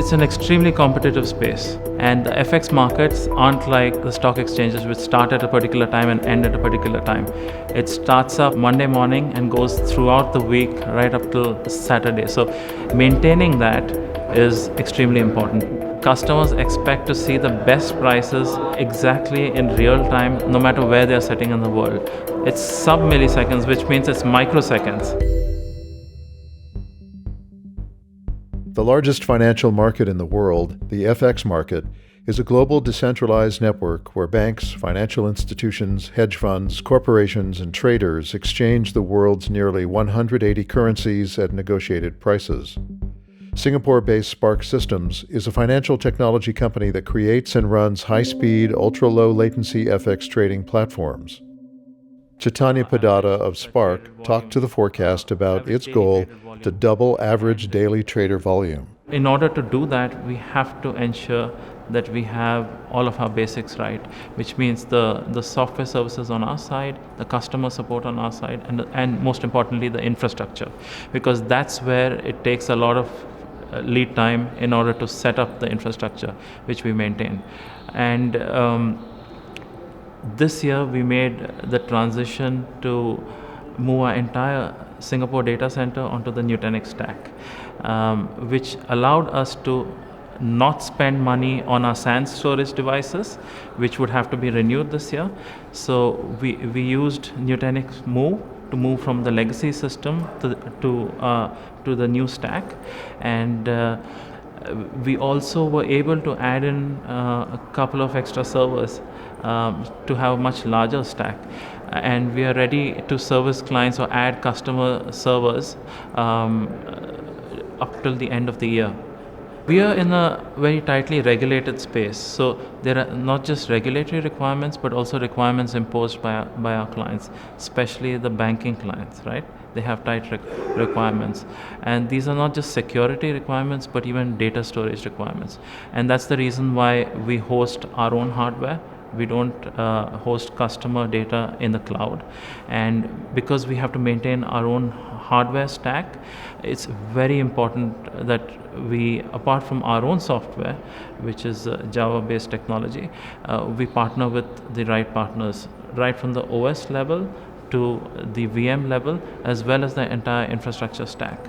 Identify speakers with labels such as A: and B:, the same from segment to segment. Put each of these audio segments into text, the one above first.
A: It's an extremely competitive space, and the FX markets aren't like the stock exchanges which start at a particular time and end at a particular time. It starts up Monday morning and goes throughout the week right up till Saturday. So maintaining that is extremely important. Customers expect to see the best prices exactly in real time, no matter where they're sitting in the world. It's sub-milliseconds, which means it's microseconds.
B: The largest financial market in the world, the FX market, is a global decentralized network where banks, financial institutions, hedge funds, corporations, and traders exchange the world's nearly 180 currencies at negotiated prices. Singapore-based Spark Systems is a financial technology company that creates and runs high-speed, ultra-low latency FX trading platforms. Chaitanya Peddada of Spark talked to the forecast about its goal to double average daily trader volume.
A: In order to do that, we have to ensure that we have all of our basics right, which means the software services on our side, the customer support on our side, and most importantly, the infrastructure, because that's where it takes a lot of lead time in order to set up the infrastructure, which we maintain. And this year we made the transition to move our entire Singapore data center onto the Nutanix stack, which allowed us to not spend money on our SAN storage devices, which would have to be renewed this year. So we used Nutanix Move to move from the legacy system to the new stack, and we also were able to add in a couple of extra servers to have a much larger stack, and we are ready to service clients or add customer servers up till the end of the year. We are in a very tightly regulated space, so there are not just regulatory requirements but also requirements imposed by our clients, especially the banking clients, right? They have tight requirements, and these are not just security requirements but even data storage requirements, and that's the reason why we host our own hardware. We don't host customer data in the cloud, and because we have to maintain our own hardware stack, it's very important that we, apart from our own software, which is Java-based technology, we partner with the right partners, right from the OS level to the VM level, as well as the entire infrastructure stack.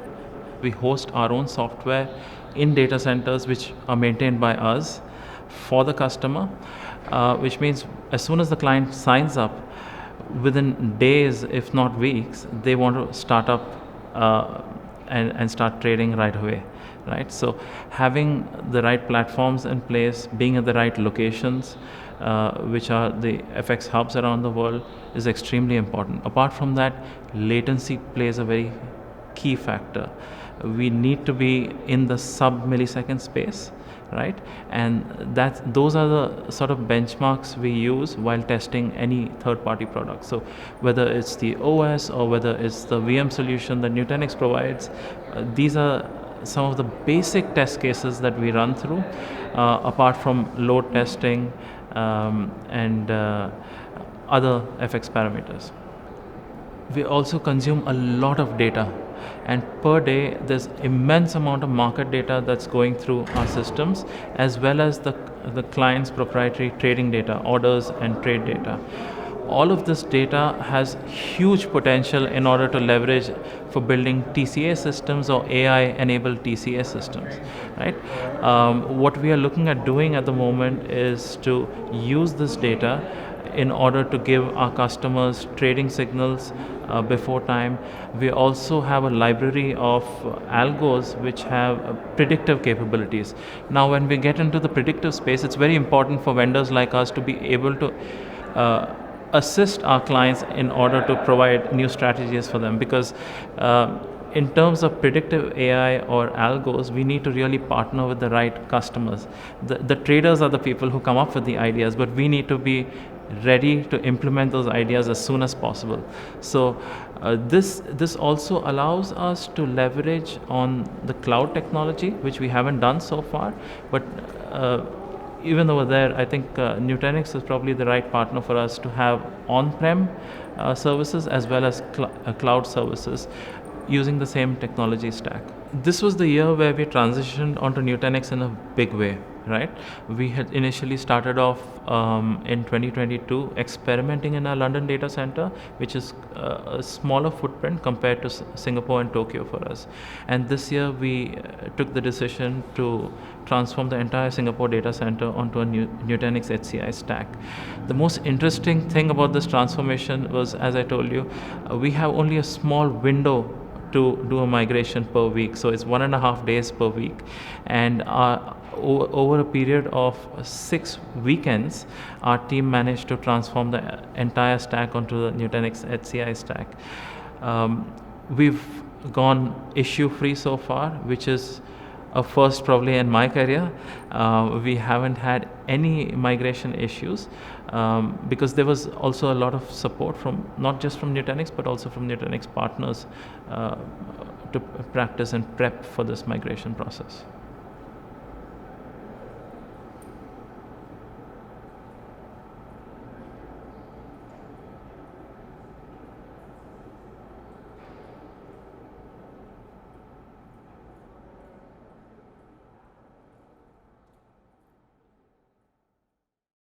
A: We host our own software in data centers which are maintained by us for the customer, which means as soon as the client signs up, within days, if not weeks, they want to start up and start trading right away, right? So having the right platforms in place, being at the right locations, which are the FX hubs around the world, is extremely important. Apart from that, latency plays a very key factor. We need to be in the sub-millisecond space, right? And those are the sort of benchmarks we use while testing any third-party product. So whether it's the OS or whether it's the VM solution that Nutanix provides, these are some of the basic test cases that we run through, apart from load testing and other FX parameters. We also consume a lot of data, and per day there's immense amount of market data that's going through our systems, as well as the client's proprietary trading data, orders and trade data. All of this data has huge potential in order to leverage for building TCA systems or AI-enabled TCA systems, right? What we are looking at doing at the moment is to use this data in order to give our customers trading signals before time. We also have a library of algos which have predictive capabilities. Now, when we get into the predictive space, it's very important for vendors like us to be able to assist our clients in order to provide new strategies for them, because in terms of predictive AI or algos, we need to really partner with the right customers. The traders are the people who come up with the ideas, but we need to be ready to implement those ideas as soon as possible. So this also allows us to leverage on the cloud technology, which we haven't done so far, but even over there, I think Nutanix is probably the right partner for us to have on-prem services as well as cloud services using the same technology stack. This was the year where we transitioned onto Nutanix in a big way, right? We had initially started off in 2022 experimenting in our London data center, which is a smaller footprint compared to Singapore and Tokyo for us. And this year we took the decision to transform the entire Singapore data center onto a Nutanix HCI stack. The most interesting thing about this transformation was, as I told you, we have only a small window to do a migration per week, so it's 1.5 days per week, and over a period of 6 weekends our team managed to transform the entire stack onto the Nutanix HCI stack. We've gone issue free so far, which is a first probably in my career. We haven't had any migration issues because there was also a lot of support from not just from Nutanix but also from Nutanix partners to practice and prep for this migration process.